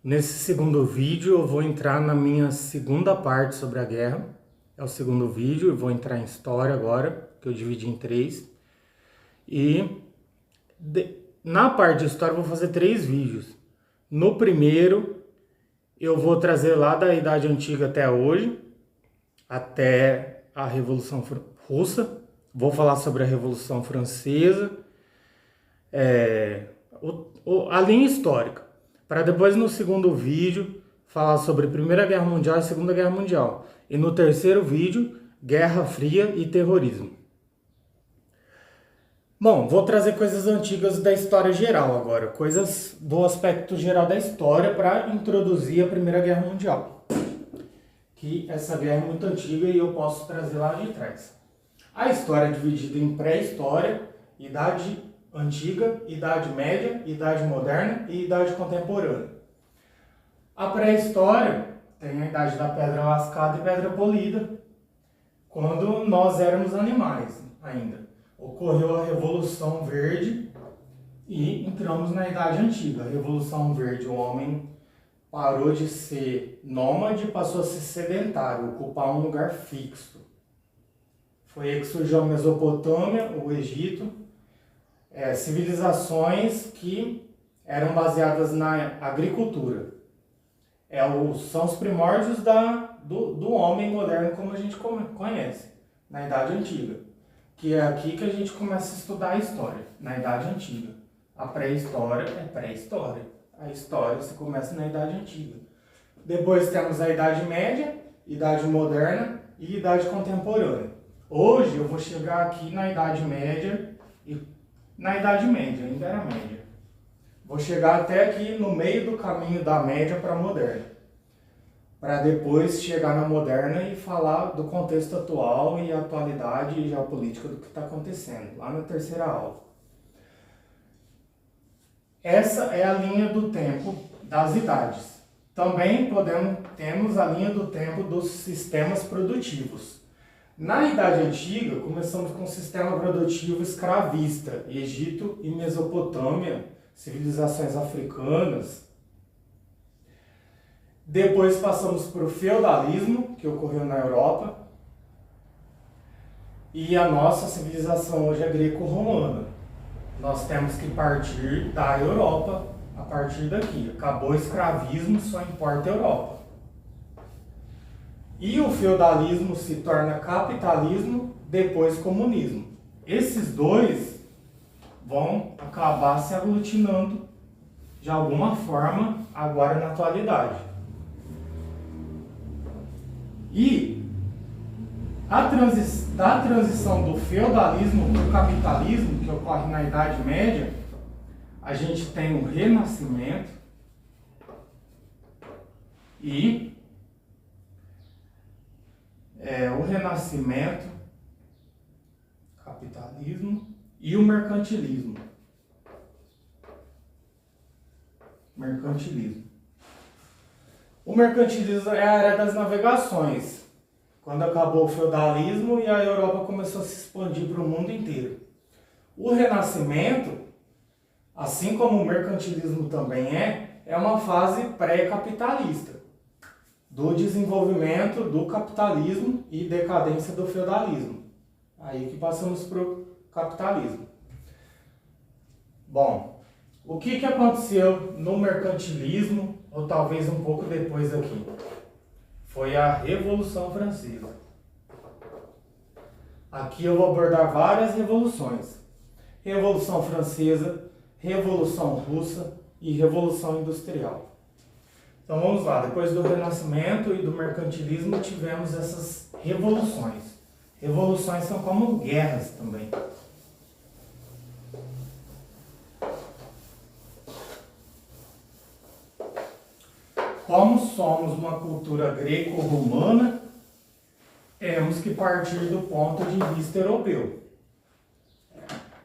Nesse segundo vídeo eu vou entrar na minha segunda parte sobre a guerra. É o segundo vídeo, eu vou entrar em história agora, que eu dividi em três. Na parte de história eu vou fazer 3 vídeos. No primeiro eu vou trazer lá da Idade Antiga até hoje, até a Revolução Russa. Vou falar sobre a Revolução Francesa, a linha histórica. Para depois no segundo vídeo falar sobre Primeira Guerra Mundial e Segunda Guerra Mundial. E no terceiro vídeo, Guerra Fria e Terrorismo. Bom, vou trazer coisas antigas da história geral agora, coisas do aspecto geral da história para introduzir a Primeira Guerra Mundial. Que essa guerra é muito antiga e eu posso trazer lá de trás. A história é dividida em pré-história, Idade Antiga, Idade Média, Idade Moderna e Idade Contemporânea. A pré-história tem a Idade da Pedra Lascada e Pedra Polida, quando nós éramos animais ainda. Ocorreu a Revolução Verde e entramos na Idade Antiga. A Revolução Verde, o homem parou de ser nômade e passou a ser sedentário, ocupar um lugar fixo. Foi aí que surgiu a Mesopotâmia, o Egito, civilizações que eram baseadas na agricultura. São os primórdios do homem moderno como a gente conhece, na Idade Antiga. Que é aqui que a gente começa a estudar a história, na Idade Antiga. A pré-história é pré-história. A história se começa na Idade Antiga. Depois temos a Idade Média, Idade Moderna e Idade Contemporânea. Hoje eu vou chegar aqui na Idade Média, na Idade Média, ainda era média. Vou chegar até aqui no meio do caminho da média para a moderna. Para depois chegar na moderna e falar do contexto atual e atualidade e geopolítica do que está acontecendo, lá na terceira aula. Essa é a linha do tempo das idades. Também temos a linha do tempo dos sistemas produtivos. Na Idade Antiga, começamos com o sistema produtivo escravista, Egito e Mesopotâmia, civilizações africanas. Depois passamos para o feudalismo, que ocorreu na Europa. E a nossa civilização hoje é greco-romana. Nós temos que partir da Europa a partir daqui. Acabou o escravismo, só importa a Europa. E o feudalismo se torna capitalismo, depois comunismo. Esses dois vão acabar se aglutinando de alguma forma agora na atualidade. E da transição do feudalismo para o capitalismo, que ocorre na Idade Média, a gente tem o Renascimento e o Renascimento, capitalismo e o mercantilismo. O mercantilismo é a era das navegações, quando acabou o feudalismo e a Europa começou a se expandir para o mundo inteiro. O Renascimento, assim como o mercantilismo também é uma fase pré-capitalista, do desenvolvimento do capitalismo e decadência do feudalismo. Aí que passamos para o capitalismo. Bom, o que aconteceu no mercantilismo, ou talvez um pouco depois aqui? Foi a Revolução Francesa. Aqui eu vou abordar várias revoluções. Revolução Francesa, Revolução Russa e Revolução Industrial. Então vamos lá, depois do Renascimento e do mercantilismo tivemos essas revoluções. Revoluções são como guerras também. Como somos uma cultura greco-romana, temos que partir do ponto de vista europeu.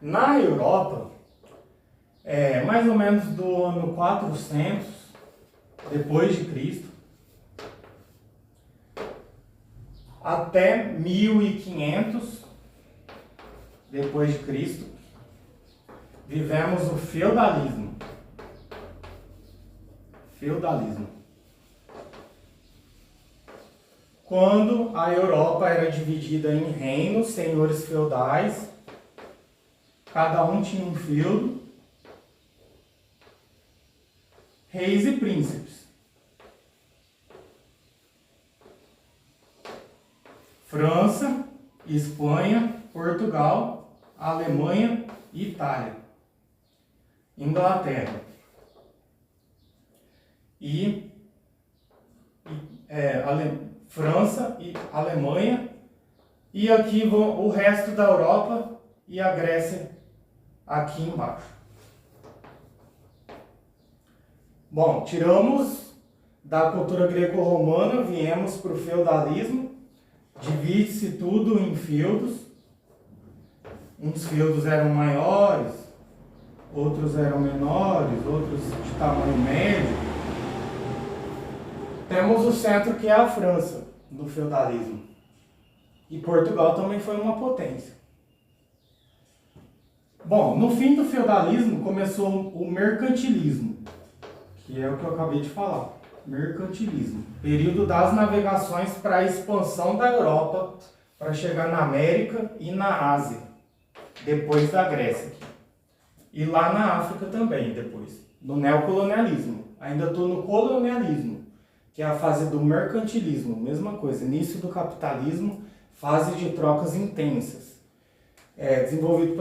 Na Europa, mais ou menos do ano 400 depois de Cristo, até 1500 depois de Cristo, vivemos o feudalismo. Feudalismo. Quando a Europa era dividida em reinos, senhores feudais, cada um tinha um feudo, reis e príncipes. França, Espanha, Portugal, Alemanha e Itália. Inglaterra. França e Alemanha. E aqui o resto da Europa e a Grécia aqui embaixo. Bom, tiramos da cultura greco-romana, viemos para o feudalismo. Divide-se tudo em feudos. Uns feudos eram maiores, outros eram menores, outros de tamanho médio. Temos o centro, que é a França, no feudalismo. E Portugal também foi uma potência. Bom, no fim do feudalismo começou o mercantilismo, que é o que eu acabei de falar. Mercantilismo. Período das navegações para a expansão da Europa, para chegar na América e na Ásia, depois da Grécia. E lá na África também, depois. No neocolonialismo. Ainda estou no colonialismo, que é a fase do mercantilismo, mesma coisa. Início do capitalismo, fase de trocas intensas. Desenvolvido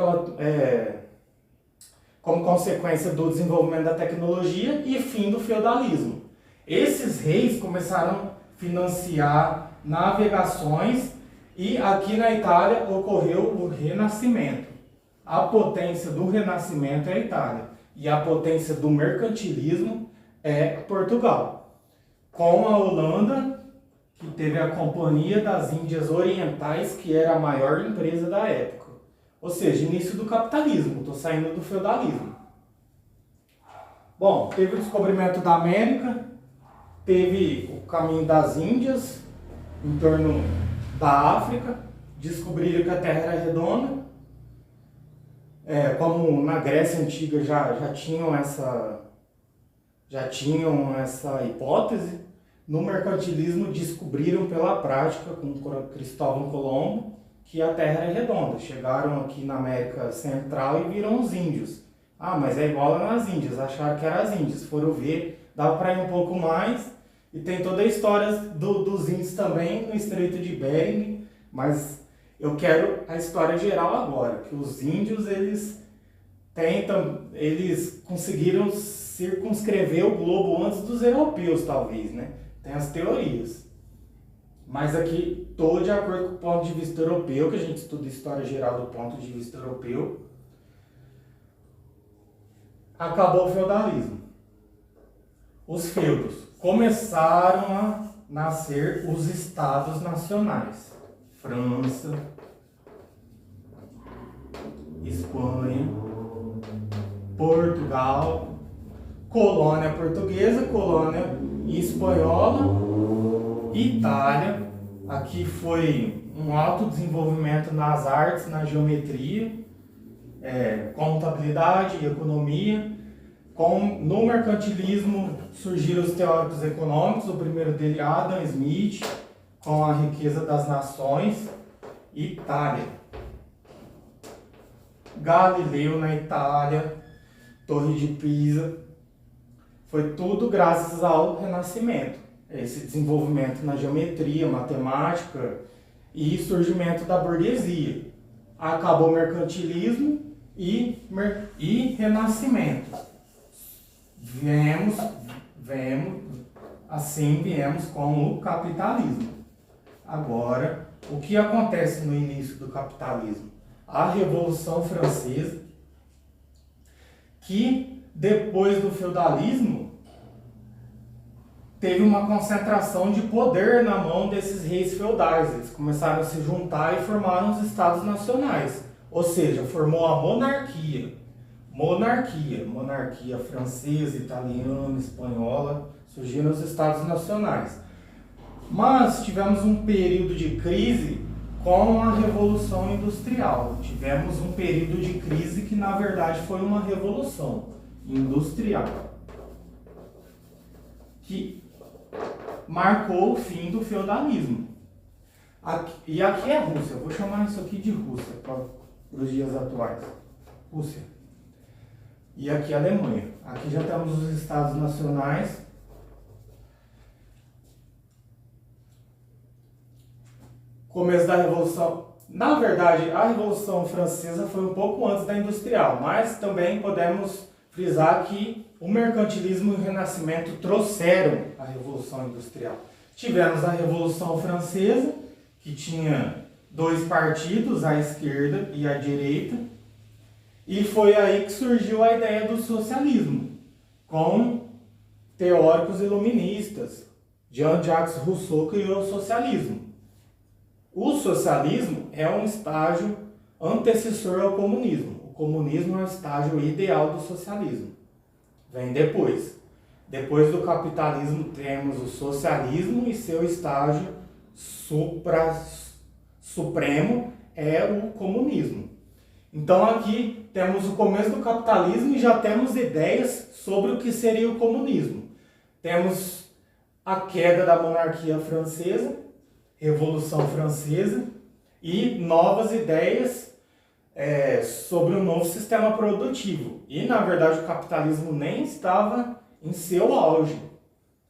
como consequência do desenvolvimento da tecnologia e fim do feudalismo. Esses reis começaram a financiar navegações e aqui na Itália ocorreu o Renascimento. A potência do Renascimento é a Itália e a potência do mercantilismo é Portugal. Com a Holanda, que teve a Companhia das Índias Orientais, que era a maior empresa da época. Ou seja, início do capitalismo, estou saindo do feudalismo. Bom, teve o descobrimento da América, teve o caminho das Índias, em torno da África, descobriram que a Terra era redonda. Como na Grécia Antiga já tinham essa hipótese, no mercantilismo descobriram pela prática, com Cristóvão Colombo, que a Terra era redonda. Chegaram aqui na América Central e viram os índios. Ah, mas é igual nas Índias, acharam que eram as Índias. Foram ver, dava para ir um pouco mais, e tem toda a história dos índios também no Estreito de Bering, mas eu quero a história geral agora, que os índios eles conseguiram circunscrever o globo antes dos europeus, talvez, né? Tem as teorias. Mas aqui estou de acordo com o ponto de vista europeu, que a gente estuda história geral do ponto de vista europeu. Acabou o feudalismo. Os feudos. Começaram a nascer os estados nacionais. França, Espanha, Portugal, colônia portuguesa, colônia espanhola, Itália. Aqui foi um alto desenvolvimento nas artes, na geometria, contabilidade e economia. No mercantilismo surgiram os teóricos econômicos, o primeiro dele Adam Smith, com a riqueza das nações. Itália. Galileu na Itália, Torre de Pisa. Foi tudo graças ao Renascimento. Esse desenvolvimento na geometria, matemática e surgimento da burguesia. Acabou o mercantilismo e Renascimento. Viemos com o capitalismo. Agora, o que acontece no início do capitalismo? A Revolução Francesa, que depois do feudalismo teve uma concentração de poder na mão desses reis feudais. Eles começaram a se juntar e formaram os estados nacionais. Ou seja, formou a monarquia. Monarquia francesa, italiana, espanhola, surgiram os estados nacionais. Mas tivemos um período de crise com a Revolução Industrial. Tivemos um período de crise que na verdade foi uma revolução industrial. que marcou o fim do feudalismo. E aqui é a Rússia, eu vou chamar isso aqui de Rússia para os dias atuais. Rússia. E aqui a Alemanha. Aqui já temos os estados nacionais. Começo da Revolução. Na verdade, a Revolução Francesa foi um pouco antes da industrial, mas também podemos frisar que o mercantilismo e o Renascimento trouxeram a Revolução Industrial. Tivemos a Revolução Francesa, que tinha dois partidos, a esquerda e a direita, e foi aí que surgiu a ideia do socialismo, com teóricos iluministas. Jean-Jacques Rousseau criou o socialismo. O socialismo é um estágio antecessor ao comunismo. O comunismo é o estágio ideal do socialismo. Vem depois. Depois do capitalismo temos o socialismo e seu estágio supremo é o comunismo. Então aqui temos o começo do capitalismo e já temos ideias sobre o que seria o comunismo. Temos a queda da monarquia francesa, Revolução Francesa e novas ideias sobre um novo sistema produtivo. E, na verdade, o capitalismo nem estava em seu auge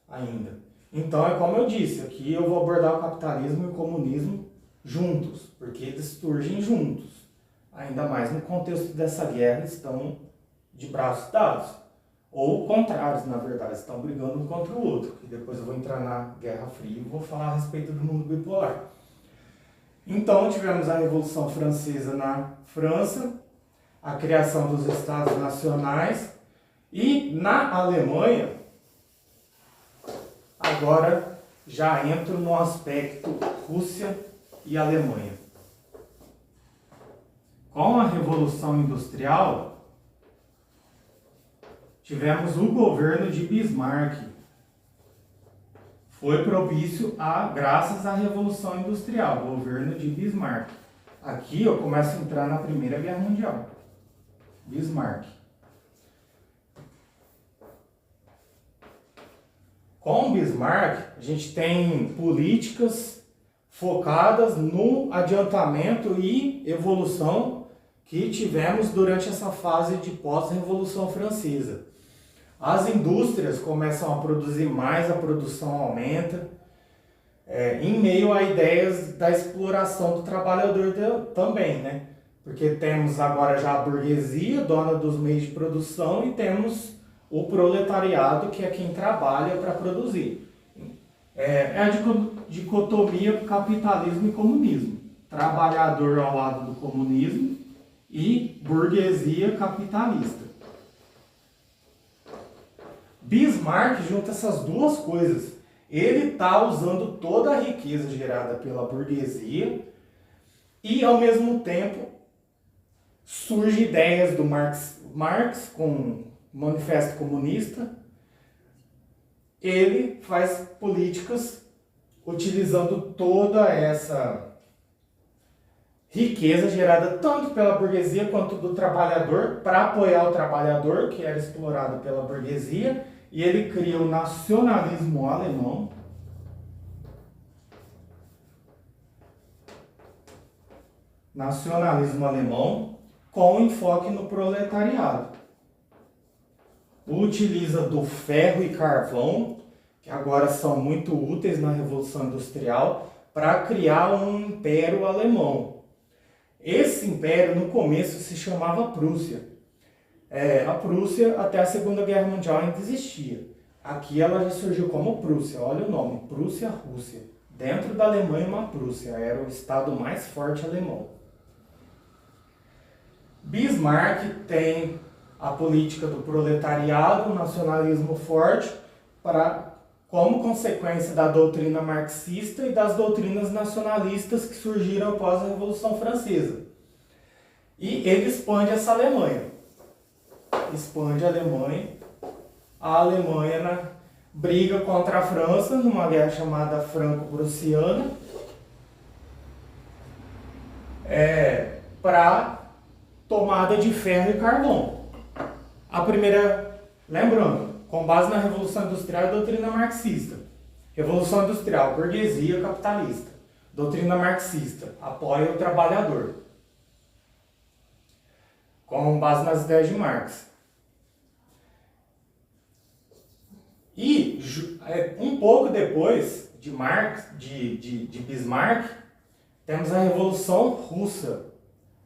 ainda. Então, é como eu disse, aqui eu vou abordar o capitalismo e o comunismo juntos, porque eles surgem juntos. Ainda mais no contexto dessa guerra, estão de braços dados. Ou contrários, na verdade, estão brigando um contra o outro. E depois eu vou entrar na Guerra Fria e vou falar a respeito do mundo bipolar. Então, tivemos a Revolução Francesa na França, a criação dos Estados Nacionais, e na Alemanha, agora já entro no aspecto Rússia e Alemanha. Com a Revolução Industrial, tivemos o governo de Bismarck. Foi propício graças à Revolução Industrial, o governo de Bismarck. Aqui eu começo a entrar na Primeira Guerra Mundial. Bismarck. Com Bismarck, a gente tem políticas focadas no adiantamento e evolução que tivemos durante essa fase de pós-Revolução Francesa. As indústrias começam a produzir mais, a produção aumenta, em meio a ideias da exploração do trabalhador também, né? Porque temos agora já a burguesia, dona dos meios de produção, e temos o proletariado, que é quem trabalha para produzir. É a dicotomia capitalismo e comunismo. Trabalhador ao lado do comunismo e burguesia capitalista. Bismarck junta essas duas coisas. Ele está usando toda a riqueza gerada pela burguesia e, ao mesmo tempo, surgem ideias do Marx com o Manifesto Comunista. Ele faz políticas utilizando toda essa riqueza gerada tanto pela burguesia quanto do trabalhador para apoiar o trabalhador, que era explorado pela burguesia. E ele cria o nacionalismo alemão. Nacionalismo alemão com enfoque no proletariado. Utiliza do ferro e carvão, que agora são muito úteis na Revolução Industrial, para criar um império alemão. Esse império, no começo, se chamava Prússia. A Prússia, até a Segunda Guerra Mundial, ainda existia. Aqui ela já surgiu como Prússia, olha o nome, Prússia-Rússia. Dentro da Alemanha, uma Prússia, era o estado mais forte alemão. Bismarck tem a política do proletariado, o nacionalismo forte, como consequência da doutrina marxista e das doutrinas nacionalistas que surgiram após a Revolução Francesa. E ele expande essa Alemanha. Expande a Alemanha briga contra a França numa guerra chamada Franco-Prussiana para tomada de ferro e carvão. Lembrando, Com base na Revolução Industrial e doutrina marxista. Revolução Industrial, burguesia capitalista. Doutrina marxista, apoia o trabalhador. Com base nas ideias de Marx. E um pouco depois de Marx, de Bismarck, temos a Revolução Russa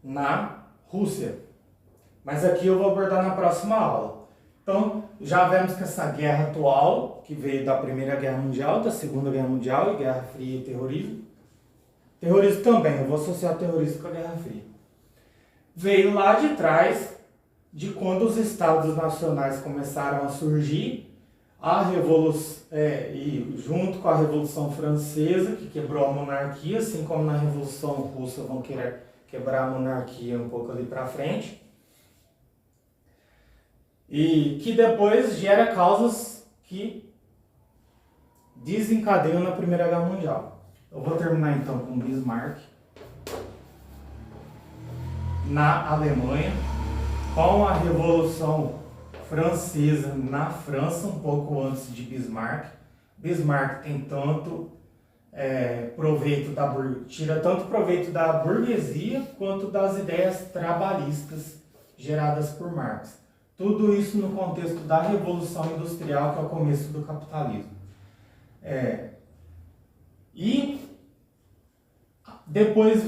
na Rússia. Mas aqui eu vou abordar na próxima aula. Então, já vemos que essa guerra atual, que veio da Primeira Guerra Mundial, da Segunda Guerra Mundial, e Guerra Fria e terrorismo. Terrorismo também, eu vou associar terrorismo com a Guerra Fria. Veio lá de trás, de quando os estados nacionais começaram a surgir, a Revolução, e junto com a Revolução Francesa, que quebrou a monarquia, assim como na Revolução Russa vão querer quebrar a monarquia um pouco ali para frente. E que depois gera causas que desencadeiam na Primeira Guerra Mundial. Eu vou terminar então com Bismarck, na Alemanha, com a Revolução Francesa na França, um pouco antes de Bismarck. Bismarck tem tanto proveito tira tanto proveito da burguesia quanto das ideias trabalhistas geradas por Marx. Tudo isso no contexto da Revolução Industrial, que é o começo do capitalismo. E depois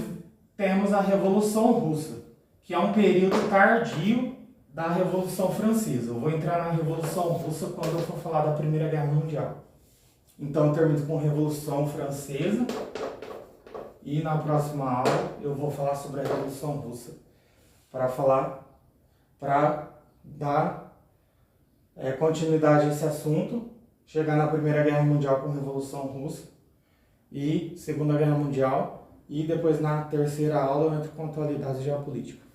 temos a Revolução Russa, que é um período tardio da Revolução Francesa. Eu vou entrar na Revolução Russa quando eu for falar da Primeira Guerra Mundial. Então eu termino com a Revolução Francesa e na próxima aula eu vou falar sobre a Revolução Russa para dar continuidade a esse assunto, chegar na Primeira Guerra Mundial com a Revolução Russa e Segunda Guerra Mundial, e depois na terceira aula eu entro com atualidades geopolíticas.